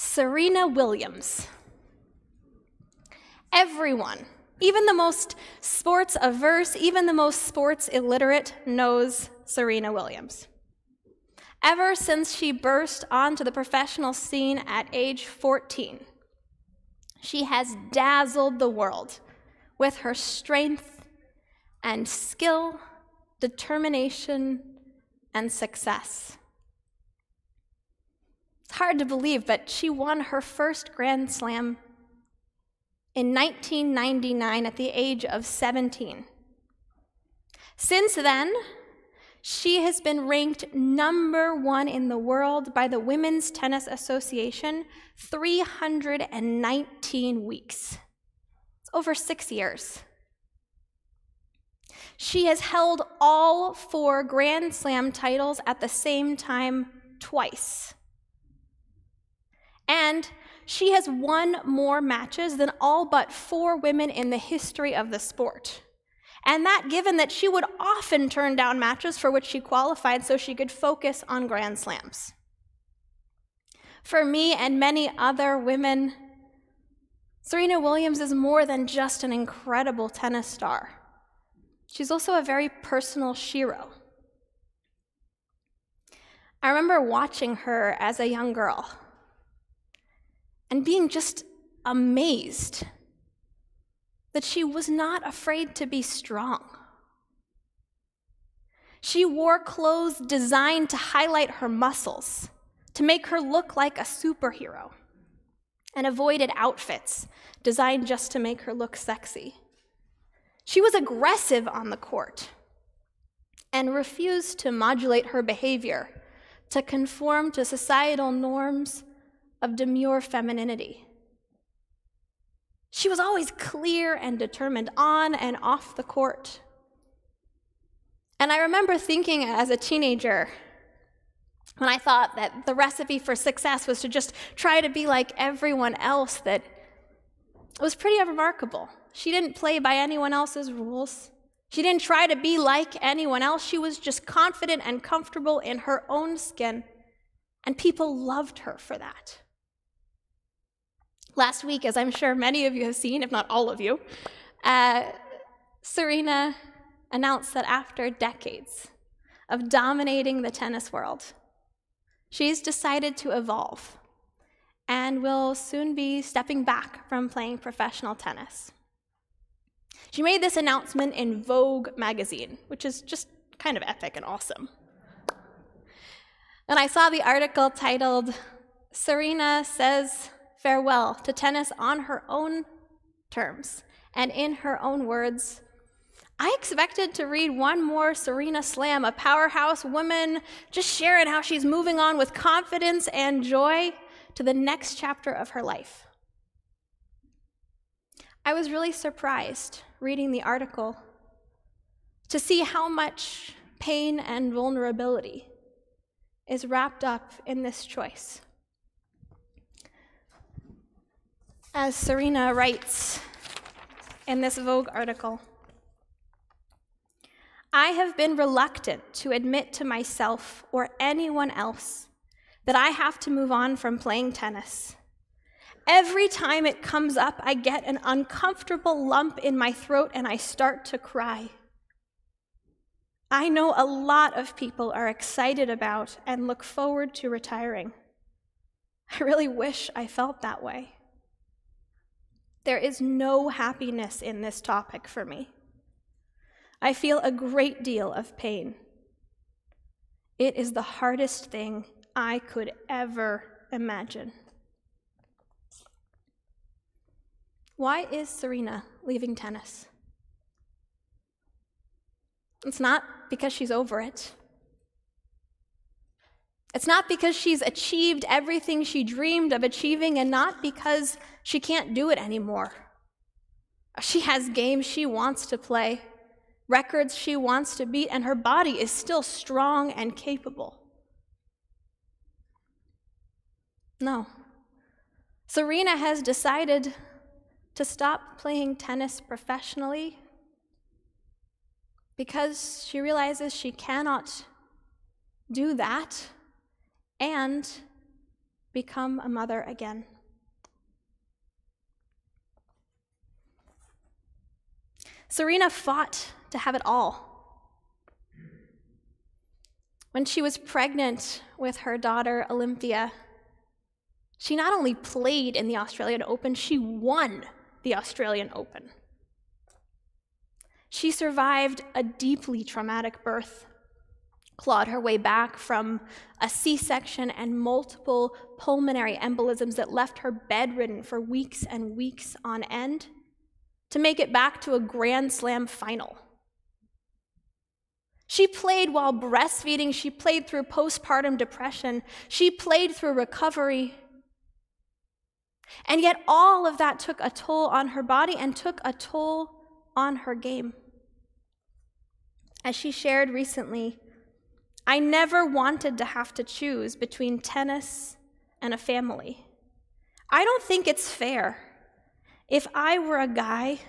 Serena Williams. Everyone, even the most sports averse, even the most sports illiterate, knows Serena Williams. Ever since she burst onto the professional scene at age 14, she has dazzled the world with her strength and skill, determination, and success. It's hard to believe, but she won her first Grand Slam in 1999 at the age of 17. Since then, she has been ranked #1 in the world by the Women's Tennis Association 319 weeks. It's over 6 years. She has held all 4 Grand Slam titles at the same time twice. And she has won more matches than all but 4 women in the history of the sport. And that given that she would often turn down matches for which she qualified so she could focus on Grand Slams. For me and many other women, Serena Williams is more than just an incredible tennis star. She's also a very personal shero. I remember watching her as a young girl and being just amazed that she was not afraid to be strong. She wore clothes designed to highlight her muscles, to make her look like a superhero, and avoided outfits designed just to make her look sexy. She was aggressive on the court and refused to modulate her behavior to conform to societal norms of demure femininity. She was always clear and determined on and off the court. And I remember thinking as a teenager, when I thought that the recipe for success was to just try to be like everyone else, that it was pretty remarkable. She didn't play by anyone else's rules. She didn't try to be like anyone else. She was just confident and comfortable in her own skin, and people loved her for that. Last week, as I'm sure many of you have seen, if not all of you, Serena announced that after decades of dominating the tennis world, she's decided to evolve and will soon be stepping back from playing professional tennis. She made this announcement in Vogue magazine, which is just kind of epic and awesome. And I saw the article titled, "Serena Says Farewell to Tennis on Her Own Terms," and in her own words, "I expected to read one more Serena slam, a powerhouse woman just sharing how she's moving on with confidence and joy to the next chapter of her life." I was really surprised reading the article to see how much pain and vulnerability is wrapped up in this choice. As Serena writes in this Vogue article, "I have been reluctant to admit to myself or anyone else that I have to move on from playing tennis. Every time it comes up, I get an uncomfortable lump in my throat and I start to cry. I know a lot of people are excited about and look forward to retiring. I really wish I felt that way. There is no happiness in this topic for me. I feel a great deal of pain. It is the hardest thing I could ever imagine." Why is Serena leaving tennis? It's not because she's over it. It's not because she's achieved everything she dreamed of achieving, and not because she can't do it anymore. She has games she wants to play, records she wants to beat, and her body is still strong and capable. No. Serena has decided to stop playing tennis professionally because she realizes she cannot do that and become a mother again. Serena fought to have it all. When she was pregnant with her daughter, Olympia, she not only played in the Australian Open, she won the Australian Open. She survived a deeply traumatic birth, clawed her way back from a C-section and multiple pulmonary embolisms that left her bedridden for weeks and weeks on end, to make it back to a Grand Slam final. She played while breastfeeding. She played through postpartum depression. She played through recovery. And yet all of that took a toll on her body and took a toll on her game. As she shared recently, I never wanted to have to choose between tennis and a family. I don't think it's fair. If I were a guy,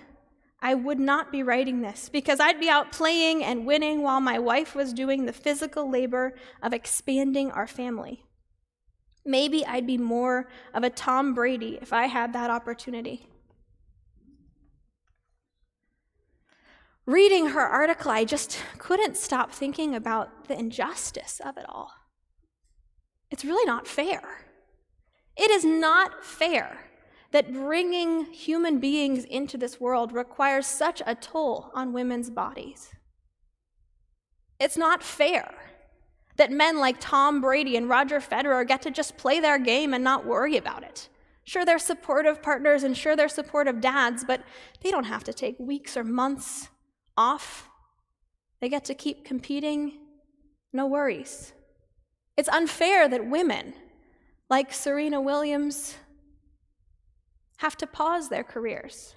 I would not be writing this because I'd be out playing and winning while my wife was doing the physical labor of expanding our family. Maybe I'd be more of a Tom Brady if I had that opportunity. Reading her article, I just couldn't stop thinking about the injustice of it all. It's really not fair. It is not fair that bringing human beings into this world requires such a toll on women's bodies. It's not fair that men like Tom Brady and Roger Federer get to just play their game and not worry about it. Sure, they're supportive partners and sure, they're supportive dads, but they don't have to take weeks or months off. They get to keep competing, no worries. It's unfair that women like Serena Williams have to pause their careers,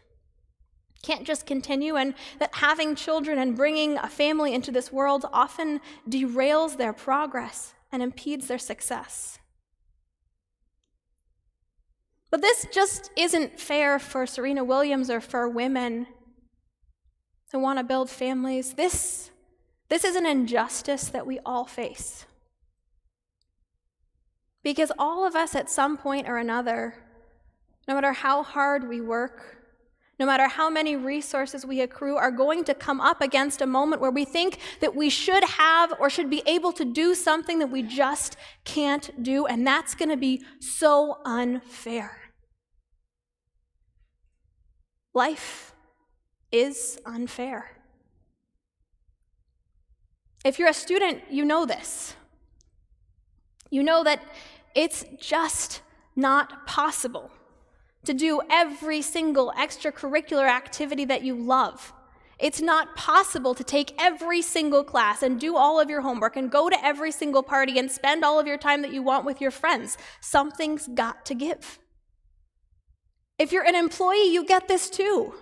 can't just continue, and that having children and bringing a family into this world often derails their progress and impedes their success. But this just isn't fair for Serena Williams or for women who want to build families. This is an injustice that we all face. Because all of us at some point or another, no matter how hard we work, no matter how many resources we accrue, are going to come up against a moment where we think that we should have or should be able to do something that we just can't do, and that's going to be so unfair. Life is unfair. If you're a student, you know this. You know that it's just not possible to do every single extracurricular activity that you love. It's not possible to take every single class and do all of your homework and go to every single party and spend all of your time that you want with your friends. Something's got to give. If you're an employee, you get this too.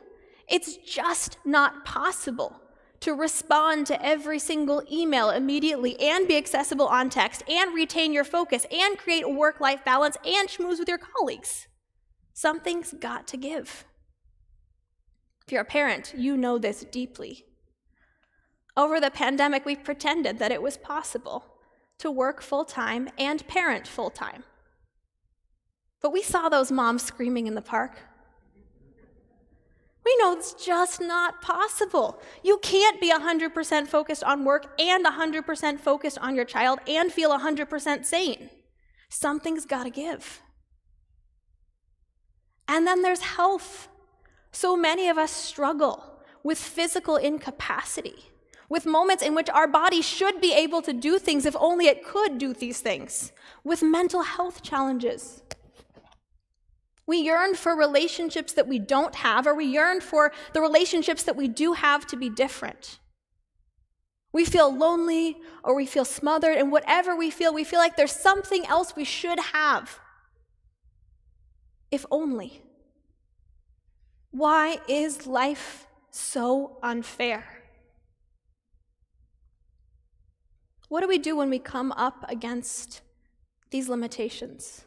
It's just not possible to respond to every single email immediately and be accessible on text and retain your focus and create a work-life balance and schmooze with your colleagues. Something's got to give. If you're a parent, you know this deeply. Over the pandemic, we pretended that it was possible to work full-time and parent full-time. But we saw those moms screaming in the park. We know it's just not possible. You can't be 100% focused on work and 100% focused on your child and feel 100% sane. Something's got to give. And then there's health. So many of us struggle with physical incapacity, with moments in which our body should be able to do things if only it could do these things, with mental health challenges. We yearn for relationships that we don't have, or we yearn for the relationships that we do have to be different. We feel lonely, or we feel smothered, and whatever we feel like there's something else we should have. If only. Why is life so unfair? What do we do when we come up against these limitations?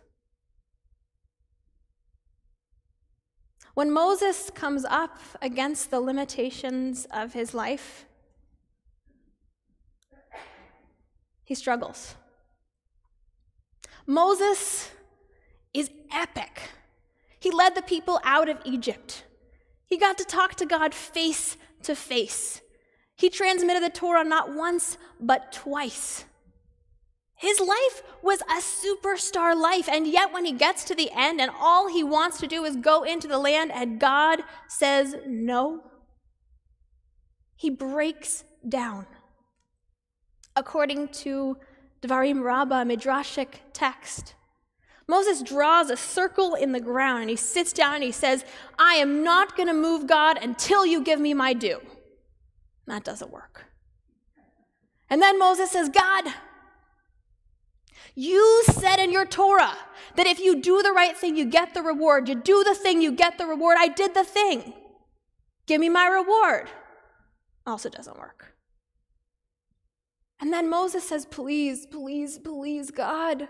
When Moses comes up against the limitations of his life, he struggles. Moses is epic. He led the people out of Egypt. He got to talk to God face to face. He transmitted the Torah not once, but twice. His life was a superstar life, and yet when he gets to the end and all he wants to do is go into the land and God says no, he breaks down. According to Devarim Rabbah, Midrashic text, Moses draws a circle in the ground and he sits down and he says, I am not going to move, God, until you give me my due. That doesn't work. And then Moses says, God, you said in your Torah that if you do the right thing, you get the reward. You do the thing, you get the reward. I did the thing. Give me my reward. Also doesn't work. And then Moses says, please, please, please, God,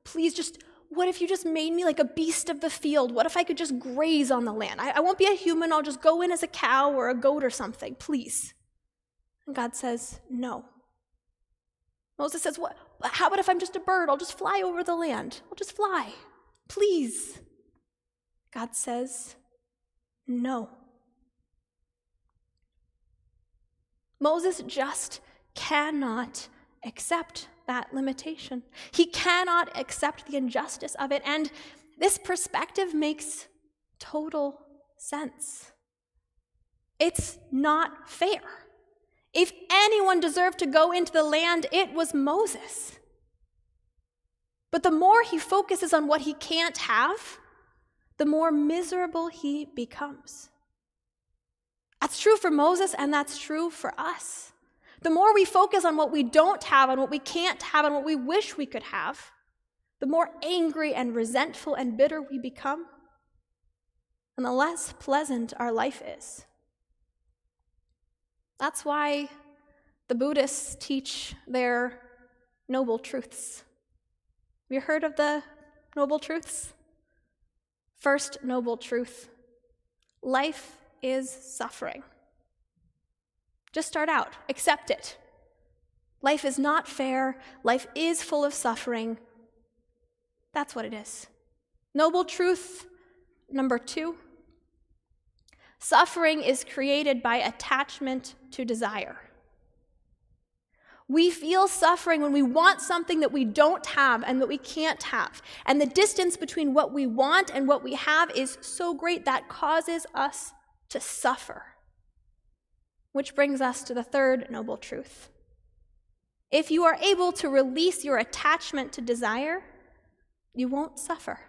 please just, what if you just made me like a beast of the field? What if I could just graze on the land? I won't be a human. I'll just go in as a cow or a goat or something, please. And God says, no. Moses says, what? How about if I'm just a bird? I'll just fly over the land. I'll just fly. Please. God says, no. Moses just cannot accept that limitation. He cannot accept the injustice of it, and this perspective makes total sense. It's not fair. If anyone deserved to go into the land, it was Moses. But the more he focuses on what he can't have, the more miserable he becomes. That's true for Moses, and that's true for us. The more we focus on what we don't have, on what we can't have, on what we wish we could have, the more angry and resentful and bitter we become, and the less pleasant our life is. That's why the Buddhists teach their noble truths. Have you heard of the noble truths? First noble truth: life is suffering. Just start out. Accept it. Life is not fair. Life is full of suffering. That's what it is. Noble truth number 2: suffering is created by attachment to desire. We feel suffering when we want something that we don't have and that we can't have. And the distance between what we want and what we have is so great that causes us to suffer. Which brings us to the third noble truth. If you are able to release your attachment to desire, you won't suffer.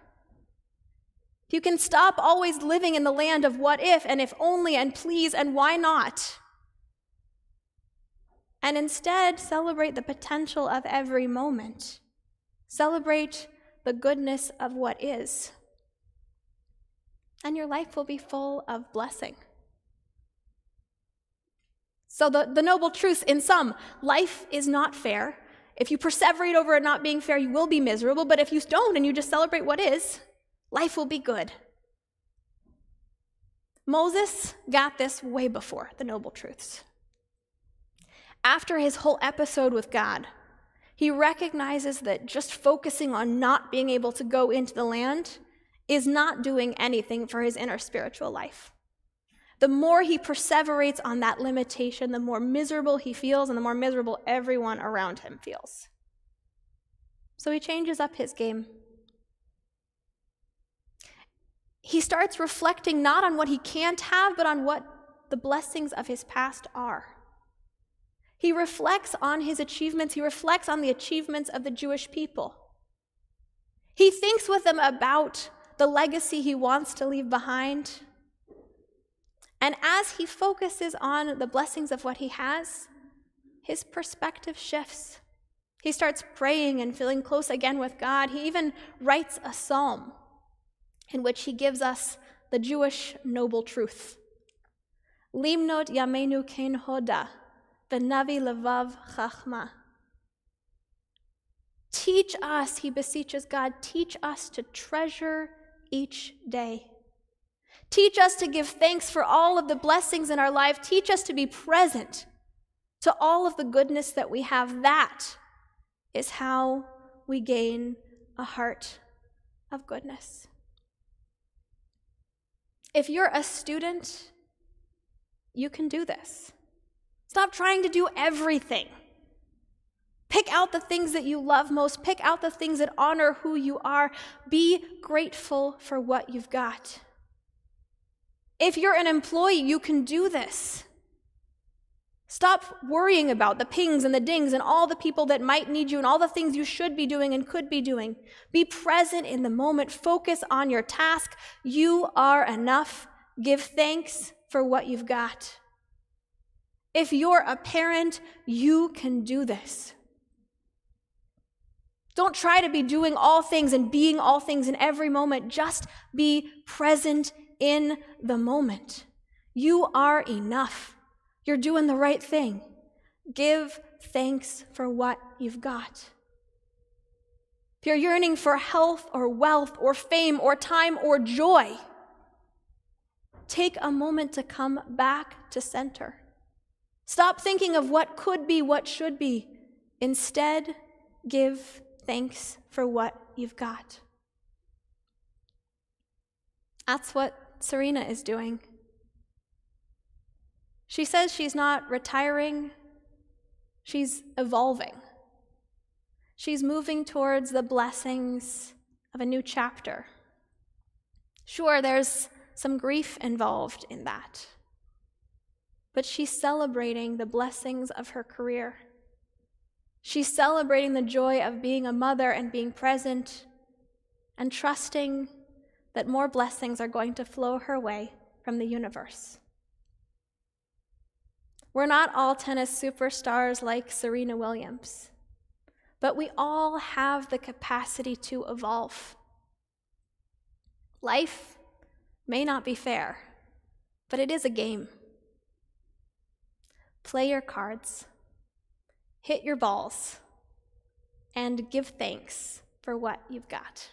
If you can stop always living in the land of what if and if only and please and why not, and instead celebrate the potential of every moment, celebrate the goodness of what is, and your life will be full of blessing. So the noble truths in sum: life is not fair. If you perseverate over it not being fair, you will be miserable. But if you don't and you just celebrate what is, life will be good. Moses got this way before the noble truths. After his whole episode with God, he recognizes that just focusing on not being able to go into the land is not doing anything for his inner spiritual life. The more he perseverates on that limitation, the more miserable he feels and the more miserable everyone around him feels. So he changes up his game. He starts reflecting not on what he can't have, but on what the blessings of his past are. He reflects on his achievements. He reflects on the achievements of the Jewish people. He thinks with them about the legacy he wants to leave behind. And as he focuses on the blessings of what he has, his perspective shifts. He starts praying and feeling close again with God. He even writes a psalm in which he gives us the Jewish noble truth. Limnot yamenu ken hoda, v'navi levav chachma. Teach us, he beseeches God, teach us to treasure each day. Teach us to give thanks for all of the blessings in our life. Teach us to be present to all of the goodness that we have. That is how we gain a heart of goodness. If you're a student, you can do this. Stop trying to do everything. Pick out the things that you love most. Pick out the things that honor who you are. Be grateful for what you've got. If you're an employee, you can do this. Stop worrying about the pings and the dings and all the people that might need you and all the things you should be doing and could be doing. Be present in the moment. Focus on your task. You are enough. Give thanks for what you've got. If you're a parent, you can do this. Don't try to be doing all things and being all things in every moment. Just be present in the moment. You are enough. You're doing the right thing. Give thanks for what you've got. If you're yearning for health or wealth or fame or time or joy, take a moment to come back to center. Stop thinking of what could be, what should be. Instead, give thanks for what you've got. That's what Serena is doing. She says she's not retiring, she's evolving. She's moving towards the blessings of a new chapter. Sure, there's some grief involved in that, but she's celebrating the blessings of her career. She's celebrating the joy of being a mother and being present and trusting that more blessings are going to flow her way from the universe. We're not all tennis superstars like Serena Williams, but we all have the capacity to evolve. Life may not be fair, but it is a game. Play your cards, hit your balls, and give thanks for what you've got.